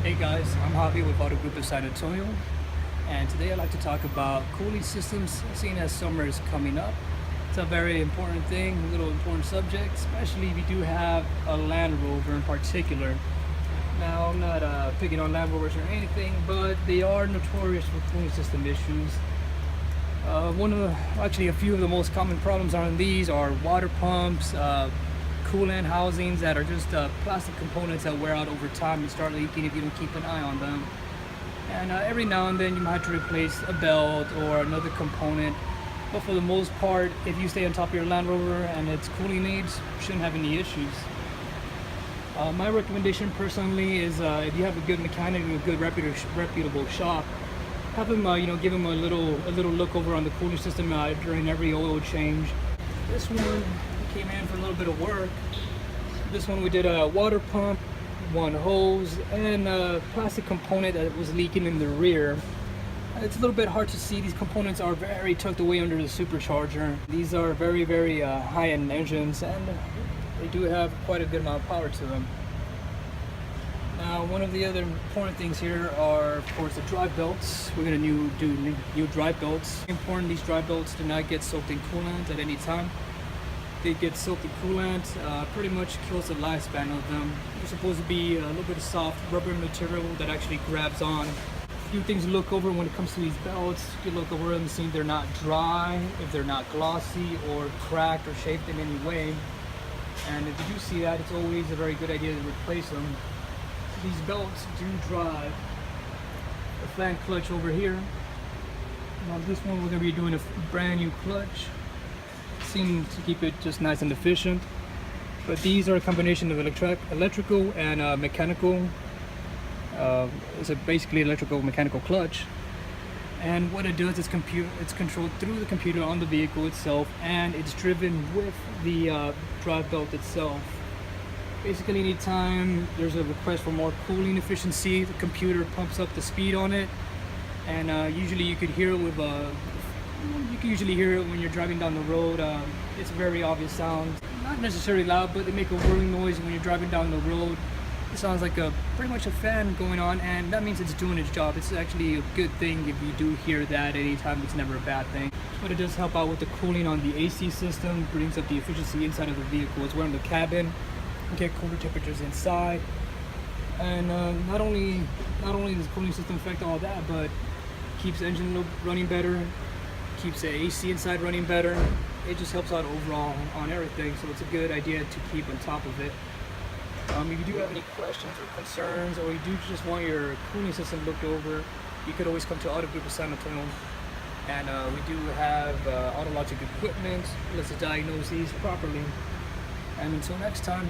Hey guys, I'm Javi with Auto Group of San Antonio, and today I'd like to talk about cooling systems, seeing as summer is coming up. It's a very important thing, a little important subject, especially if you do have a Land Rover in particular. Now, I'm not picking on Land Rovers or anything, but they are notorious for cooling system issues. Actually, a few of the most common problems on these are water pumps, coolant housings that are just plastic components that wear out over time and start leaking if you don't keep an eye on them. And every now and then you might have to replace a belt or another component. But for the most part, if you stay on top of your Land Rover and its cooling needs, you shouldn't have any issues. My recommendation personally is if you have a good mechanic and a good reputable shop, have them, give them a little look over on the cooling system during every oil change. This one came in for a little bit of work. This one we did a water pump, one hose, and a plastic component that was leaking in the rear. It's a little bit hard to see. These components are very tucked away under the supercharger. These are very high-end engines, and they do have quite a good amount of power to them. Now, one of the other important things here are, of course, the drive belts. We're going to do new drive belts. Important, these drive belts do not get soaked in coolant at any time. They get soaked in coolant, pretty much kills the lifespan of them. They're supposed to be a little bit of soft rubber material that actually grabs on. A few things to look over when it comes to these belts. You look over them and see if they're not dry, if they're not glossy or cracked or shaped in any way. And if you do see that, it's always a very good idea to replace them. These belts do drive a fan clutch over here. Now this one we're going to be doing a brand new clutch. Seems to keep it just nice and efficient. But these are a combination of electrical and mechanical. It's basically electrical mechanical clutch. And what it does is it's controlled through the computer on the vehicle itself, and it's driven with the drive belt itself. Basically, anytime there's a request for more cooling efficiency, the computer pumps up the speed on it, and usually you could hear it with you can usually hear it when you're driving down the road. It's a very obvious sound, not necessarily loud, but they make a whirring noise when you're driving down the road. It sounds like pretty much a fan going on, and that means it's doing its job. It's actually a good thing if you do hear that anytime. It's never a bad thing. But it does help out with the cooling on the AC system, brings up the efficiency inside of the vehicle as well in the cabin. You get cooler temperatures inside, and not only does the cooling system affect all that, but keeps the engine running better, keeps the AC inside running better. It just helps out overall on everything, so it's a good idea to keep on top of it. If you do have any questions or concerns, or you do just want your cooling system looked over, you could always come to Auto Group of San Antonio, and we do have autologic equipment. Let's diagnose these properly. And until next time.